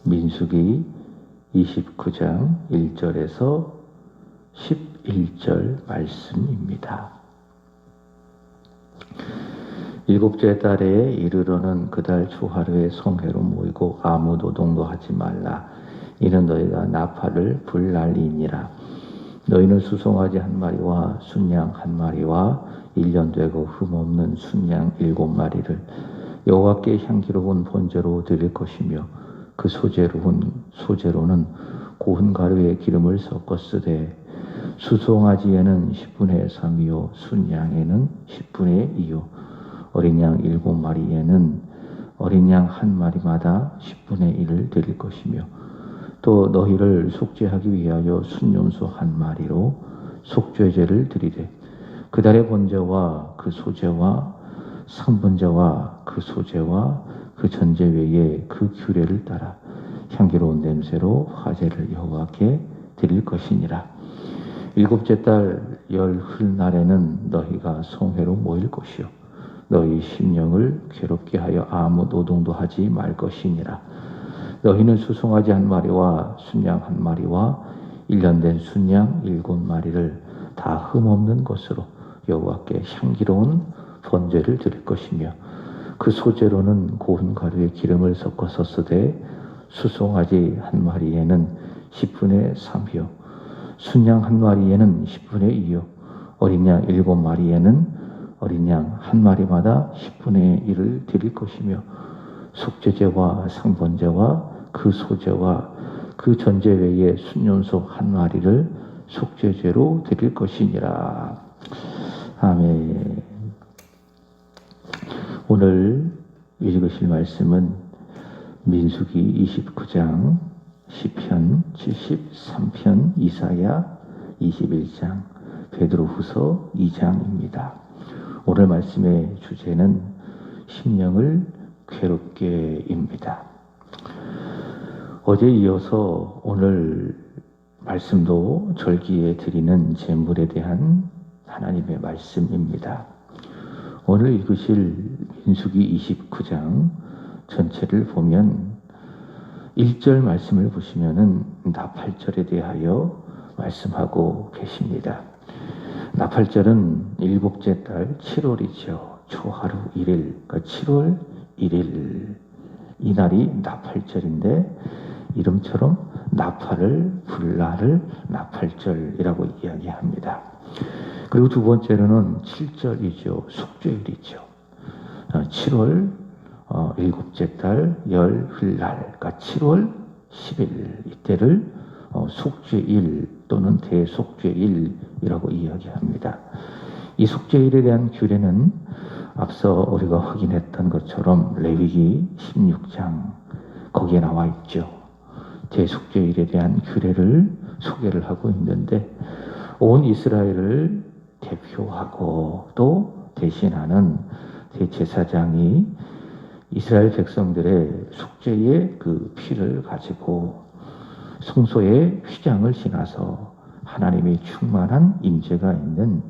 민수기 29장 1절에서 11절 말씀입니다. 일곱째 달에 이르러는 그달 초하루에 성회로 모이고 아무 노동도 하지 말라. 이는 너희가 나팔을 불 날이니라. 너희는 수송아지 한 마리와 순양 한 마리와 1년 되고 흠없는 순양 7마리를 여호와께 향기로운 번제로 드릴 것이며 그 소제로는 고운 가루에 기름을 섞어 쓰되 수송아지에는 10분의 3이요 순양에는 10분의 2요 어린 양 7마리에는 어린 양 한 마리마다 10분의 1을 드릴 것이며 또 너희를 속죄하기 위하여 순염소 한 마리로 속죄제를 드리되 그달의 번제와 그 소제와 상번제와 그 소제와 그 전제 외에 그 규례를 따라 향기로운 냄새로 화제를 여호와께 드릴 것이니라. 일곱째 달 열흘날에는 너희가 성회로 모일 것이요 너희 심령을 괴롭게 하여 아무 노동도 하지 말 것이니라. 너희는 수송아지 한 마리와 순양 한 마리와 1년 된 순양 7마리를 다 흠없는 것으로 여호와께 향기로운 번제를 드릴 것이며 그 소제로는 고운 가루에 기름을 섞어서 쓰되 수송아지 한 마리에는 10분의 3이요 순양 한 마리에는 10분의 2요 어린 양 7마리에는 어린 양 한 마리마다 10분의 1을 드릴 것이며 속죄제와 상번제와 그 소제와 그 전제 외에 순염소 한 마리를 속죄제로 드릴 것이니라. 아멘. 오늘 읽으실 말씀은 민수기 29장, 시편 73편, 이사야 21장, 베드로후서 2장입니다. 오늘 말씀의 주제는 심령을 괴롭게입니다. 어제 이어서 오늘 말씀도 절기에 드리는 제물에 대한 하나님의 말씀입니다. 오늘 읽으실 민수기 29장 전체를 보면 1절 말씀을 보시면은 나팔절에 대하여 말씀하고 계십니다. 나팔절은 일곱째 달 7월이죠. 초하루 1일, 그러니까 7월 1일 이 날이 나팔절인데 이름처럼 나팔을 불 날을 나팔절이라고 이야기합니다. 그리고 두 번째로는 7절이죠. 속죄일이죠. 7월 일곱째 달 열흘날, 그러니까 7월 10일 이때를 속죄일 또는 대속죄일이라고 이야기합니다. 이 속죄일에 대한 규례는 앞서 우리가 확인했던 것처럼 레위기 16장 거기에 나와 있죠. 대속죄일에 대한 규례를 소개를 하고 있는데 온 이스라엘을 대표하고 또 대신하는 대제사장이 이스라엘 백성들의 속죄의 그 피를 가지고 성소에 휘장을 지나서 하나님의 충만한 임재가 있는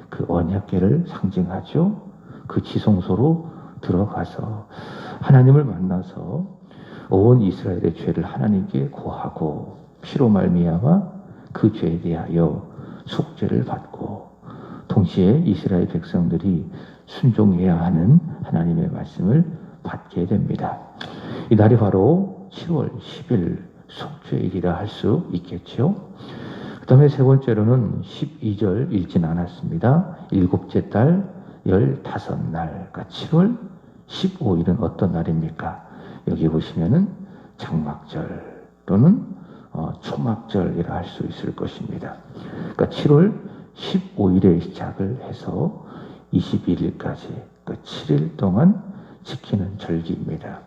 그 언약궤를 상징하죠. 그 지성소로 들어가서 하나님을 만나서 온 이스라엘의 죄를 하나님께 고하고 피로 말미암아 그 죄에 대하여 속죄를 받고 동시에 이스라엘 백성들이 순종해야 하는 하나님의 말씀을 받게 됩니다. 이 날이 바로 7월 10일 속죄일이라 할 수 있겠죠. 그 다음에 세 번째로는 12절 읽진 않았습니다. 일곱째 달 15날, 그러니까 7월 15일은 어떤 날입니까? 여기 보시면은 장막절 또는 초막절이라 할 수 있을 것입니다. 그러니까 7월 15일에 시작을 해서 21일까지, 그러니까 7일 동안 지키는 절기입니다.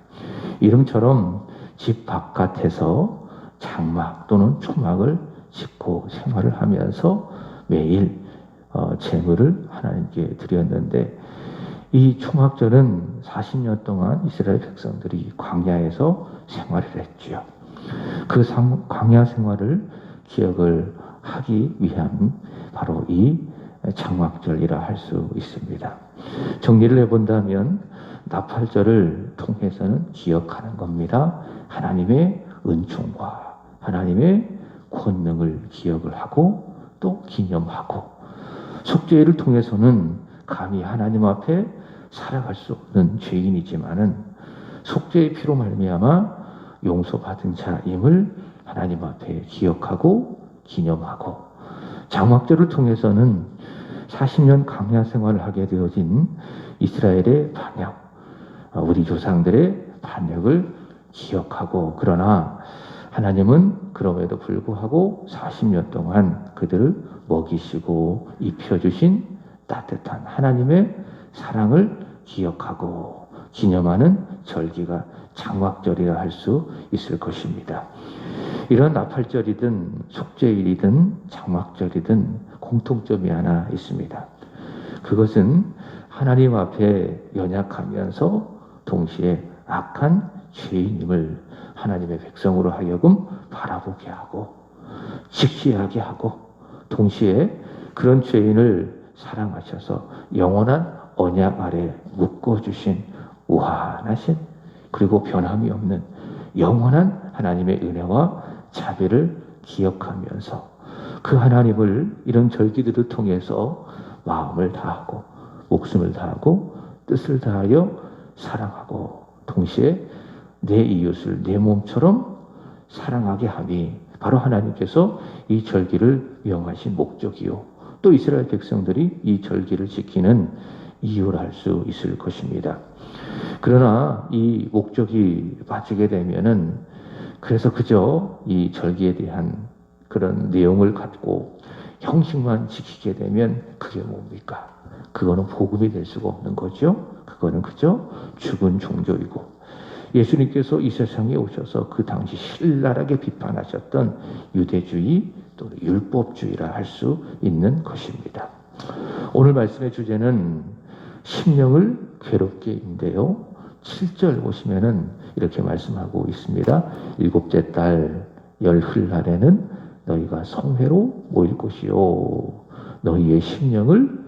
이름처럼 집 바깥에서 장막 또는 초막을 짓고 생활을 하면서 매일 제물을 하나님께 드렸는데 이 초막절은 40년 동안 이스라엘 백성들이 광야에서 생활을 했죠. 그 광야 생활을 기억을 하기 위한 바로 이 장막절이라 할 수 있습니다. 정리를 해본다면 나팔절을 통해서는 기억하는 겁니다. 하나님의 은총과 하나님의 권능을 기억을 하고 또 기념하고, 속죄를 통해서는 감히 하나님 앞에 살아갈 수 없는 죄인이지만은 속죄의 피로 말미암아 용서받은 자임을 하나님 앞에 기억하고 기념하고, 장막절을 통해서는 40년 광야 생활을 하게 되어진 이스라엘의 반역, 우리 조상들의 반역을 기억하고, 그러나 하나님은 그럼에도 불구하고 40년 동안 그들을 먹이시고 입혀주신 따뜻한 하나님의 사랑을 기억하고 기념하는 절기가 장막절이라 할 수 있을 것입니다. 이런 나팔절이든 속죄일이든 장막절이든 공통점이 하나 있습니다. 그것은 하나님 앞에 연약하면서 동시에 악한 죄인임을 하나님의 백성으로 하여금 바라보게 하고 직시하게 하고, 동시에 그런 죄인을 사랑하셔서 영원한 언약 아래 묶어주신 우한하신, 그리고 변함이 없는 영원한 하나님의 은혜와 자비를 기억하면서 그 하나님을 이런 절기들을 통해서 마음을 다하고 목숨을 다하고 뜻을 다하여 사랑하고, 동시에 내 이웃을 내 몸처럼 사랑하게 함이 바로 하나님께서 이 절기를 명하신 목적이요, 또 이스라엘 백성들이 이 절기를 지키는 이유라 할 수 있을 것입니다. 그러나 이 목적이 빠지게 되면은, 그래서 그저 이 절기에 대한 그런 내용을 갖고 형식만 지키게 되면 그게 뭡니까? 그거는 복음이 될 수가 없는 거죠. 그거는 그저 죽은 종교이고, 예수님께서 이 세상에 오셔서 그 당시 신랄하게 비판하셨던 유대주의 또 율법주의라 할 수 있는 것입니다. 오늘 말씀의 주제는 심령을 괴롭게인데요. 7절 보시면은 이렇게 말씀하고 있습니다. 일곱째 달 열흘날에는 너희가 성회로 모일 것이요, 너희의 심령을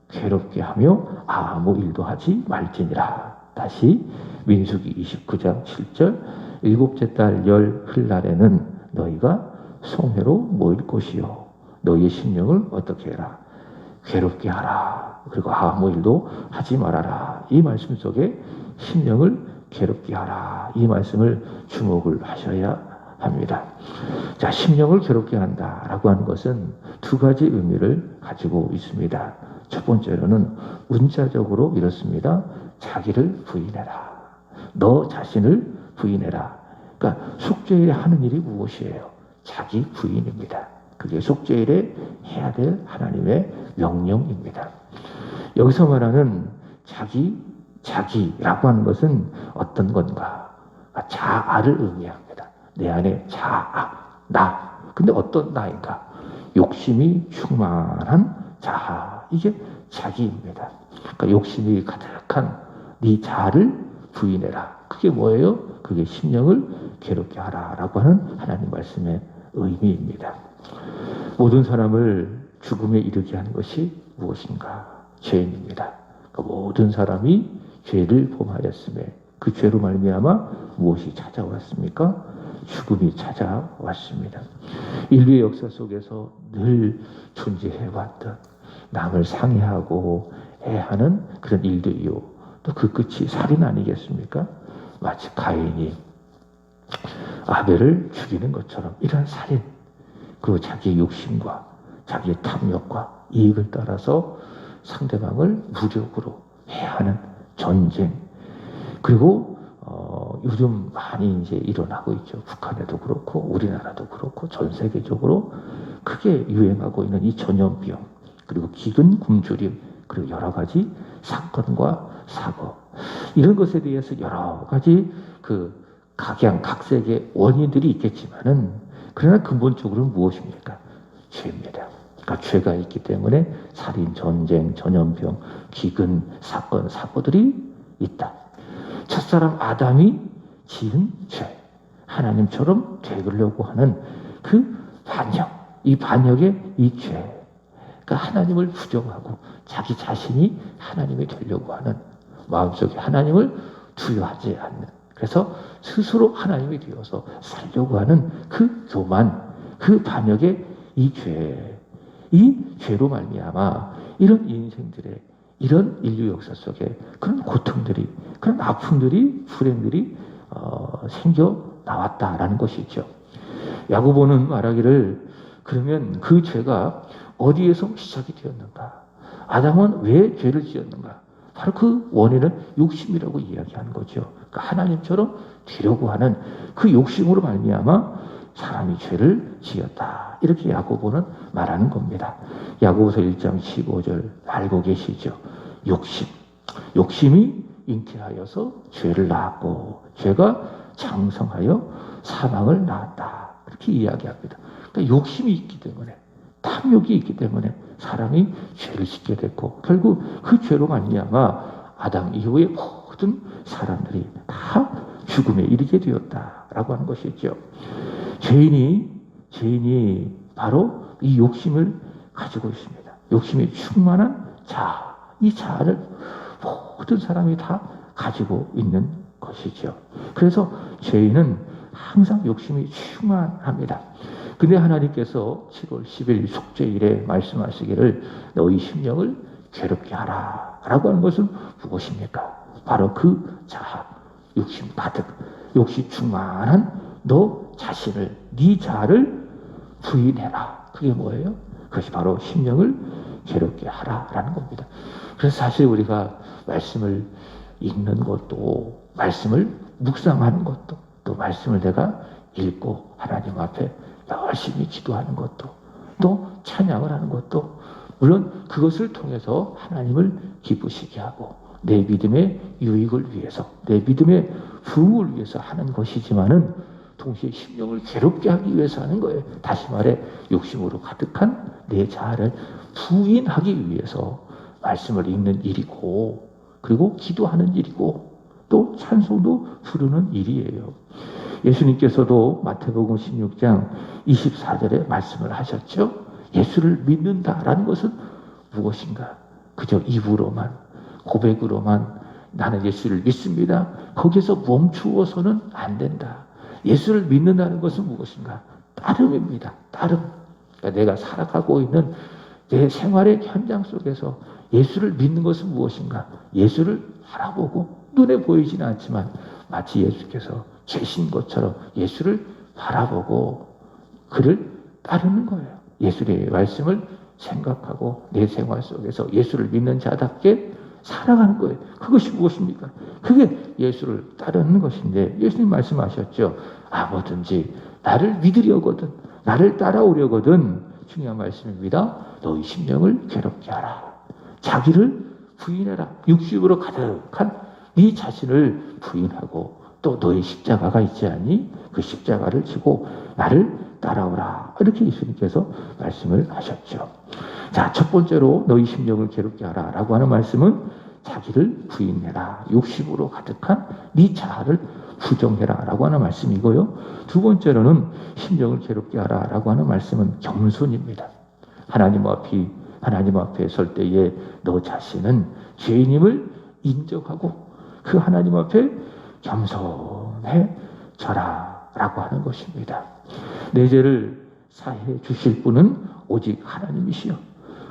괴롭게 하며 아무 일도 하지 말지니라. 다시 민수기 29장 7절, 일곱째 달 열흘날에는 너희가 성회로 모일 것이요, 너희의 심령을 어떻게 해라? 괴롭게 하라. 그리고 아무 일도 하지 말아라. 이 말씀 속에 심령을 괴롭게 하라, 이 말씀을 주목을 하셔야 합니다. 자, 심령을 괴롭게 한다라고 하는 것은 두 가지 의미를 가지고 있습니다. 첫 번째로는 문자적으로 이렇습니다. 자기를 부인해라. 너 자신을 부인해라. 그러니까 속죄일에 하는 일이 무엇이에요? 자기 부인입니다. 그게 속죄일에 해야 될 하나님의 명령입니다. 여기서 말하는 자기라고 하는 것은 어떤 건가? 자아를 의미합니다. 내 안에 자아, 나. 근데 어떤 나인가? 욕심이 충만한 자아. 이게 자기입니다. 그러니까 욕심이 가득한 네 자아를 부인해라. 그게 뭐예요? 그게 심령을 괴롭게 하라라고 하는 하나님 말씀의 의미입니다. 모든 사람을 죽음에 이르게 하는 것이 무엇인가? 죄인입니다. 그러니까 모든 사람이 죄를 범하였음에 그 죄로 말미암아 무엇이 찾아왔습니까? 죽음이 찾아왔습니다. 인류의 역사 속에서 늘 존재해왔던 남을 상해하고 해하는 그런 일들이요, 또 그 끝이 살인 아니겠습니까? 마치 가인이 아벨을 죽이는 것처럼 이러한 살인, 그리고 자기의 욕심과 자기의 탐욕과 이익을 따라서 상대방을 무력으로 해하는 전쟁, 그리고 요즘 많이 이제 일어나고 있죠. 북한에도 그렇고 우리나라도 그렇고 전 세계적으로 크게 유행하고 있는 이 전염병, 그리고 기근 굶주림, 그리고 여러 가지 사건과 사고, 이런 것에 대해서 여러 가지 그 각양각색의 원인들이 있겠지만은, 그러나 근본적으로는 무엇입니까? 죄입니다. 그러니까 죄가 있기 때문에 살인, 전쟁, 전염병, 기근, 사건, 사고들이 있다. 첫사람 아담이 지은 죄, 하나님처럼 되려고 하는 그 반역, 이 반역의 이 죄, 그러니까 하나님을 부정하고 자기 자신이 하나님이 되려고 하는, 마음속에 하나님을 두려워하지 않는 그래서 스스로 하나님이 되어서 살려고 하는 그 교만, 그 반역의 이 죄로 말미암아 이런 인생들의 이런 인류 역사 속에 그런 고통들이, 그런 아픔들이, 불행들이 생겨 나왔다라는 것이죠. 야고보는 말하기를 그러면 그 죄가 어디에서 시작이 되었는가? 아담은 왜 죄를 지었는가? 바로 그 원인은 욕심이라고 이야기하는 거죠. 그러니까 하나님처럼 되려고 하는 그 욕심으로 말미암아 사람이 죄를 지었다. 이렇게 야고보는 말하는 겁니다. 야고보서 1장 15절 알고 계시죠? 욕심이 잉태하여서 죄를 낳았고 죄가 장성하여 사망을 낳았다. 그렇게 이야기합니다. 그러니까 욕심이 있기 때문에, 탐욕이 있기 때문에 사람이 죄를 짓게 됐고 결국 그 죄로 말미암아 아담 이후의 모든 사람들이 다 죽음에 이르게 되었다라고 하는 것이죠. 죄인이 바로 이 욕심을 가지고 있습니다. 욕심이 충만한 자아, 이 자아를 모든 사람이 다 가지고 있는 것이죠. 그래서 죄인은 항상 욕심이 충만합니다. 근데 하나님께서 7월 10일 속죄일에 말씀하시기를 너희 심령을 괴롭게 하라 라고 하는 것은 무엇입니까? 바로 그 자아, 욕심 가득, 욕심 충만한 너 자신을, 네 자아를 부인해라. 그게 뭐예요? 그것이 바로 심령을 괴롭게 하라라는 겁니다. 그래서 사실 우리가 말씀을 읽는 것도, 말씀을 묵상하는 것도, 또 말씀을 내가 읽고 하나님 앞에 열심히 기도하는 것도, 또 찬양을 하는 것도, 물론 그것을 통해서 하나님을 기쁘시게 하고 내 믿음의 유익을 위해서, 내 믿음의 부흥을 위해서 하는 것이지만은 동시에 심령을 괴롭게 하기 위해서 하는 거예요. 다시 말해 욕심으로 가득한 내 자아를 부인하기 위해서 말씀을 읽는 일이고, 그리고 기도하는 일이고, 또 찬송도 부르는 일이에요. 예수님께서도 마태복음 16장 24절에 말씀을 하셨죠. 예수를 믿는다라는 것은 무엇인가? 그저 입으로만, 고백으로만 나는 예수를 믿습니다. 거기서 멈추어서는 안 된다. 예수를 믿는다는 것은 무엇인가? 따름입니다. 따름. 그러니까 내가 살아가고 있는 내 생활의 현장 속에서 예수를 믿는 것은 무엇인가? 예수를 바라보고 눈에 보이지는 않지만 마치 예수께서 계신 것처럼 예수를 바라보고 그를 따르는 거예요. 예수의 말씀을 생각하고 내 생활 속에서 예수를 믿는 자답게 살아가는 거예요. 그것이 무엇입니까? 그게 예수를 따르는 것인데, 예수님 말씀하셨죠. 아무든지 나를 믿으려거든, 나를 따라오려거든, 중요한 말씀입니다. 너희 심령을 괴롭게 하라. 자기를 부인해라. 육신으로 가득한 네 자신을 부인하고 또 너의 십자가가 있지 않니? 그 십자가를 지고 나를 따라오라. 이렇게 예수님께서 말씀을 하셨죠. 자, 첫 번째로 너희 심령을 괴롭게 하라 라고 하는 말씀은 자기를 부인해라. 욕심으로 가득한 네 자아를 부정해라 라고 하는 말씀이고요. 두 번째로는 심령을 괴롭게 하라 라고 하는 말씀은 겸손입니다. 하나님 앞에 설 때에 너 자신은 죄인임을 인정하고 그 하나님 앞에 겸손해져라 라고 하는 것입니다. 내 죄를 사해 주실 분은 오직 하나님이시여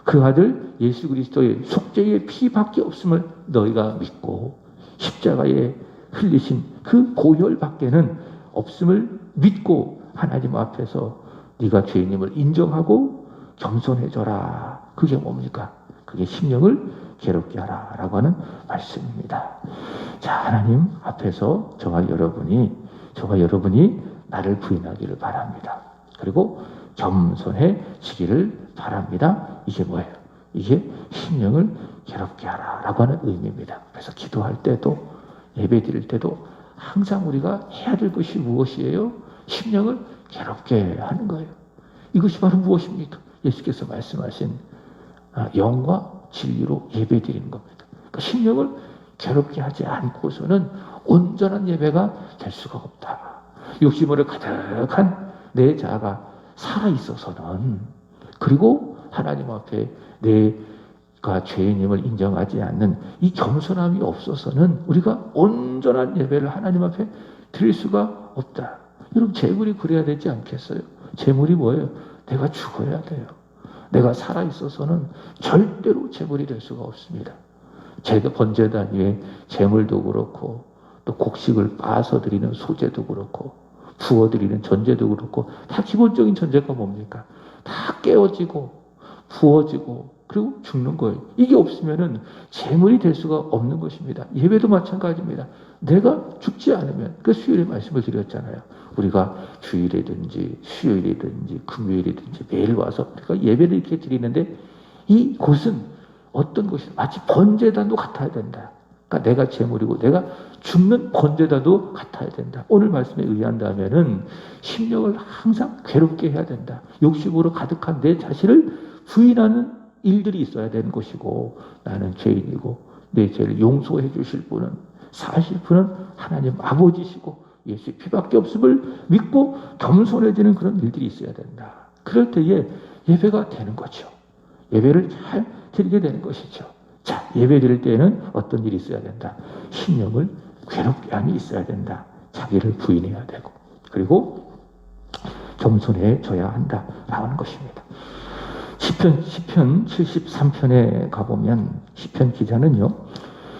그 아들 예수 그리스도의 속죄의 피밖에 없음을 너희가 믿고 십자가에 흘리신 그 보혈밖에는 없음을 믿고 하나님 앞에서 네가 죄인임을 인정하고 겸손해져라. 그게 뭡니까? 그게 심령을 괴롭게 하라 라고 하는 말씀입니다. 자, 하나님 앞에서 저와 여러분이 나를 부인하기를 바랍니다. 그리고 겸손해지기를 바랍니다. 이게 뭐예요? 이게 심령을 괴롭게 하라 라고 하는 의미입니다. 그래서 기도할 때도 예배 드릴 때도 항상 우리가 해야 될 것이 무엇이에요? 심령을 괴롭게 하는 거예요. 이것이 바로 무엇입니까? 예수께서 말씀하신 영과 진리로 예배 드리는 겁니다. 그러니까 심령을 괴롭게 하지 않고서는 온전한 예배가 될 수가 없다. 욕심으로 가득한 내 자아가 살아있어서는, 그리고 하나님 앞에 내 죄인임을 인정하지 않는 이 겸손함이 없어서는 우리가 온전한 예배를 하나님 앞에 드릴 수가 없다. 여러분, 재물이 그래야 되지 않겠어요? 재물이 뭐예요? 내가 죽어야 돼요. 내가 살아있어서는 절대로 재물이 될 수가 없습니다. 번제단 위에 재물도 그렇고 또 곡식을 빻아서 드리는 소제도 그렇고 부어드리는 전제도 그렇고 다 기본적인 전제가 뭡니까? 다 깨어지고 부어지고 그리고 죽는 거예요. 이게 없으면은 재물이 될 수가 없는 것입니다. 예배도 마찬가지입니다. 내가 죽지 않으면, 그 수요일에 말씀을 드렸잖아요. 우리가 주일이든지 수요일이든지 금요일이든지 매일 와서 우리가 예배를 이렇게 드리는데 이 곳은 어떤 곳이다? 마치 번제단도 같아야 된다. 그러니까 내가 재물이고 내가 죽는 번제단도 같아야 된다. 오늘 말씀에 의한다면은 심령을 항상 괴롭게 해야 된다. 욕심으로 가득한 내 자신을 부인하는 일들이 있어야 되는 것이고, 나는 죄인이고 내 죄를 용서해 주실 분은, 사실 분은 하나님 아버지시고 예수의 피밖에 없음을 믿고 겸손해지는 그런 일들이 있어야 된다. 그럴 때에 예배가 되는 거죠. 예배를 잘 드리게 되는 것이죠. 자, 예배 드릴 때에는 어떤 일이 있어야 된다. 심령을 괴롭게 함이 있어야 된다. 자기를 부인해야 되고, 그리고 겸손해져야 한다라는 것입니다. 시편 73편에 가보면 시편 기자는요,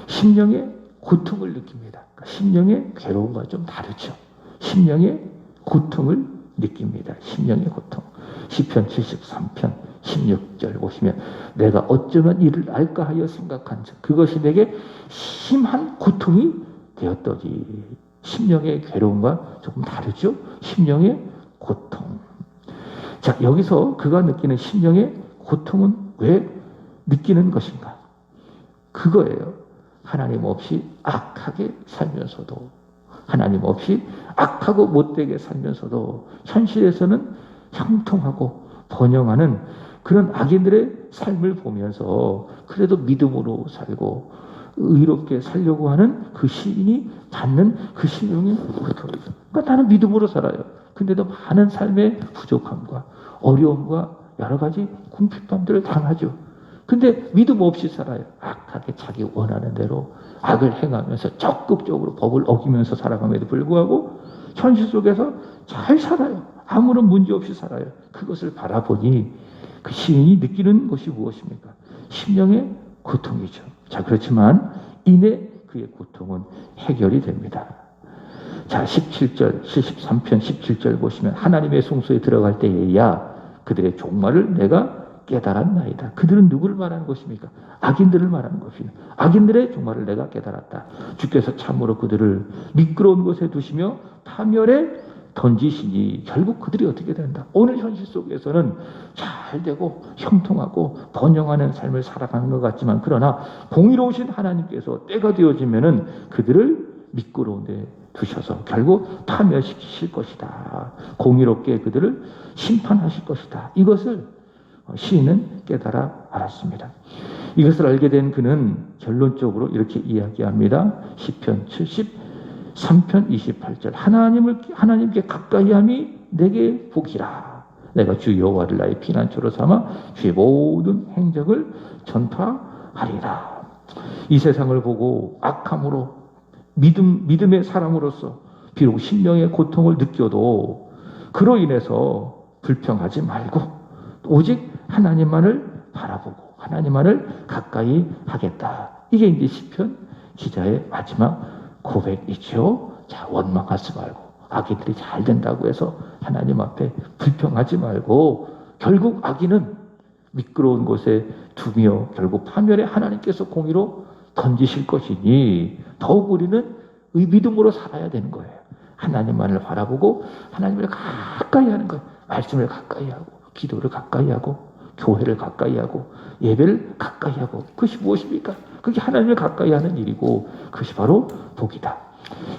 심령의 고통을 느낍니다. 그러니까 심령의 괴로움과 좀 다르죠. 심령의 고통을 느낍니다. 심령의 고통. 시편 73편 16절 보시면, 내가 어쩌면 이를 알까 하여 생각한 즉 그것이 내게 심한 고통이 되었더니. 심령의 괴로움과 조금 다르죠. 심령의 고통. 자, 여기서 그가 느끼는 심령의 고통은 왜 느끼는 것인가? 그거예요. 하나님 없이 악하게 살면서도, 하나님 없이 악하고 못되게 살면서도 현실에서는 형통하고 번영하는 그런 악인들의 삶을 보면서 그래도 믿음으로 살고 의롭게 살려고 하는 그 시인이 받는 그 심령의 고통이죠. 그러니까 나는 믿음으로 살아요. 근데도 많은 삶의 부족함과 어려움과 여러 가지 궁핍함들을 당하죠. 근데 믿음 없이 살아요. 악하게 자기 원하는 대로 악을 행하면서 적극적으로 법을 어기면서 살아감에도 불구하고 현실 속에서 잘 살아요. 아무런 문제 없이 살아요. 그것을 바라보니 그 시인이 느끼는 것이 무엇입니까? 심령의 고통이죠. 자, 그렇지만 이내 그의 고통은 해결이 됩니다. 자, 17절, 73편 17절 보시면, 하나님의 성소에 들어갈 때에야 그들의 종말을 내가 깨달았나이다. 그들은 누구를 말하는 것입니까? 악인들을 말하는 것입니다. 악인들의 종말을 내가 깨달았다. 주께서 참으로 그들을 미끄러운 곳에 두시며 파멸에 던지시니 결국 그들이 어떻게 된다? 오늘 현실 속에서는 잘 되고 형통하고 번영하는 삶을 살아가는 것 같지만, 그러나 공의로우신 하나님께서 때가 되어지면은 그들을 미끄러운 데 두셔서 결국 파멸시키실 것이다. 공의롭게 그들을 심판하실 것이다. 이것을 시인은 깨달아 알았습니다. 이것을 알게 된 그는 결론적으로 이렇게 이야기합니다. 시편 73편 28절. 하나님께 가까이함이 내게 복이라. 내가 주 여호와를 나의 피난처로 삼아 주의 모든 행적을 전파하리라. 이 세상을 보고 악함으로 믿음의 사람으로서 비록 심령의 고통을 느껴도 그로 인해서 불평하지 말고 오직 하나님만을 바라보고 하나님만을 가까이 하겠다. 이게 이제 시편 기자의 마지막 고백이죠. 자, 원망하지 말고 악인들이 잘 된다고 해서 하나님 앞에 불평하지 말고 결국 악인은 미끄러운 곳에 두며 결국 파멸에 하나님께서 공의로 던지실 것이니 더욱 우리는 믿음으로 살아야 되는 거예요. 하나님만을 바라보고 하나님을 가까이 하는 거예요. 말씀을 가까이 하고 기도를 가까이 하고 교회를 가까이 하고 예배를 가까이 하고, 그것이 무엇입니까? 그게 하나님을 가까이 하는 일이고 그것이 바로 복이다.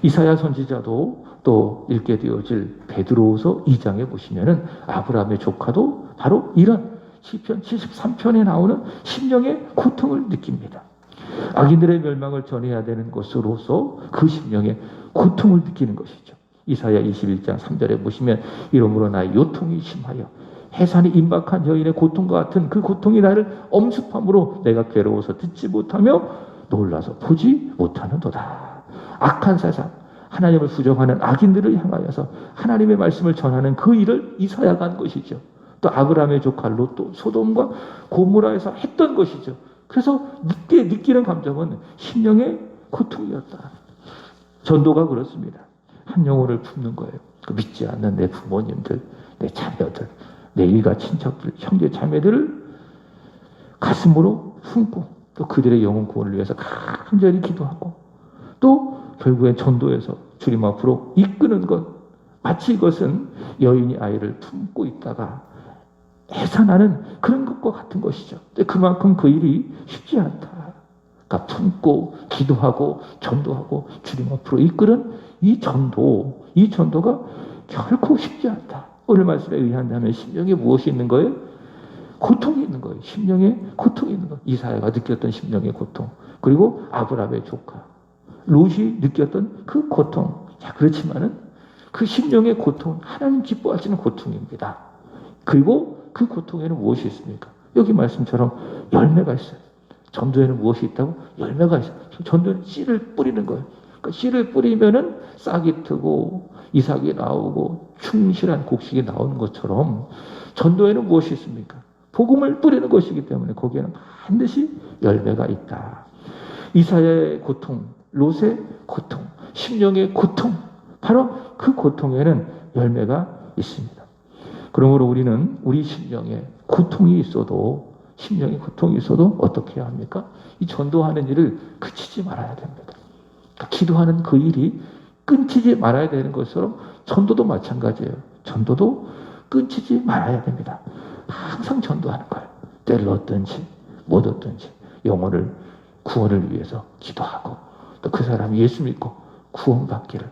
이사야 선지자도 또 읽게 되어질 베드로후서 2장에 보시면은 아브라함의 조카도 바로 이런 시편 73편에 나오는 심령의 고통을 느낍니다. 악인들의 멸망을 전해야 되는 것으로서 그 심령의 고통을 느끼는 것이죠. 이사야 21장 3절에 보시면, 이러므로 나의 요통이 심하여 해산이 임박한 여인의 고통과 같은 그 고통이 나를 엄습함으로 내가 괴로워서 듣지 못하며 놀라서 보지 못하는도다. 악한 세상, 하나님을 부정하는 악인들을 향하여서 하나님의 말씀을 전하는 그 일을 이사야가 한 것이죠. 또 아브라함의 조카 롯도 소돔과 고모라에서 했던 것이죠. 그래서 느끼는 감정은 심령의 고통이었다. 전도가 그렇습니다. 한 영혼을 품는 거예요. 그 믿지 않는 내 부모님들, 내 자녀들, 내 일가 친척들, 형제 자매들을 가슴으로 품고 또 그들의 영혼 구원을 위해서 간절히 기도하고 또 결국엔 전도해서 주님 앞으로 이끄는 것, 마치 이것은 여인이 아이를 품고 있다가 해산하는 그런 것과 같은 것이죠. 그만큼 그 일이 쉽지 않다. 그러니까 품고 기도하고 전도하고 주님 앞으로 이끄는 이 전도가 결코 쉽지 않다. 오늘 말씀에 의한다면 심령에 무엇이 있는 거예요? 고통이 있는 거예요. 심령에 고통이 있는 거예요. 이사야가 느꼈던 심령의 고통, 그리고 아브라함의 조카 롯이 느꼈던 그 고통. 자, 그렇지만은 그 심령의 고통, 하나님 기뻐하시는 고통입니다. 그리고 그 고통에는 무엇이 있습니까? 여기 말씀처럼 열매가 있어요. 전도에는 무엇이 있다고? 열매가 있어요. 전도에는 씨를 뿌리는 거예요. 그러니까 씨를 뿌리면은 싹이 트고 이삭이 나오고 충실한 곡식이 나오는 것처럼 전도에는 무엇이 있습니까? 복음을 뿌리는 것이기 때문에 거기에는 반드시 열매가 있다. 이사야의 고통, 롯의 고통, 심령의 고통, 바로 그 고통에는 열매가 있습니다. 그러므로 우리는 우리 심령에 고통이 있어도 어떻게 해야 합니까? 이 전도하는 일을 그치지 말아야 됩니다. 기도하는 그 일이 끊치지 말아야 되는 것처럼 전도도 마찬가지예요. 전도도 끊치지 말아야 됩니다. 항상 전도하는 거예요. 때를 얻든지 못 얻든지 영혼을 구원을 위해서 기도하고 또 그 사람이 예수 믿고 구원받기를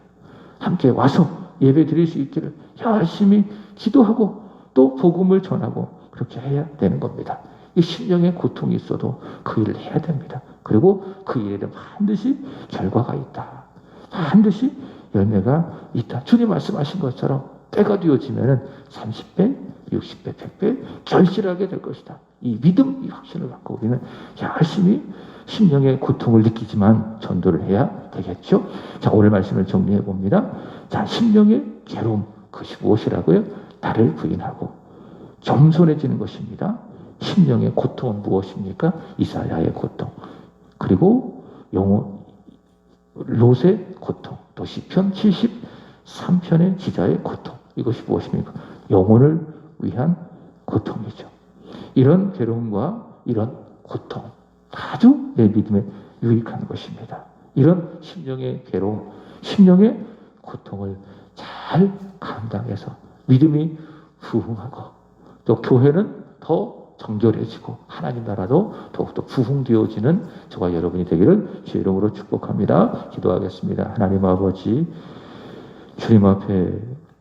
함께 와서 예배 드릴 수 있기를 열심히 기도하고 또 복음을 전하고 그렇게 해야 되는 겁니다. 이 심령의 고통이 있어도 그 일을 해야 됩니다. 그리고 그 일에는 반드시 결과가 있다. 반드시 열매가 있다. 주님 말씀하신 것처럼 때가 되어지면 30배, 60배, 100배 결실하게 될 것이다. 이 믿음, 이 확신을 갖고 우리는 열심히 심령의 고통을 느끼지만 전도를 해야 되겠죠. 자, 오늘 말씀을 정리해 봅니다. 자, 심령의 괴로움, 그것이 무엇이라고요? 나를 부인하고 겸손해지는 것입니다. 심령의 고통은 무엇입니까? 이사야의 고통, 그리고 롯의 고통, 또 시편 73편의 기자의 고통. 이것이 무엇입니까? 영혼을 위한 고통이죠. 이런 괴로움과 이런 고통, 아주 내 믿음에 유익한 것입니다. 이런 심령의 괴로움, 심령의 고통을 잘 감당해서 믿음이 부흥하고 또 교회는 더 정결해지고 하나님 나라도 더욱더 부흥되어지는 저와 여러분이 되기를 주의 이름으로 축복합니다. 기도하겠습니다. 하나님 아버지, 주님 앞에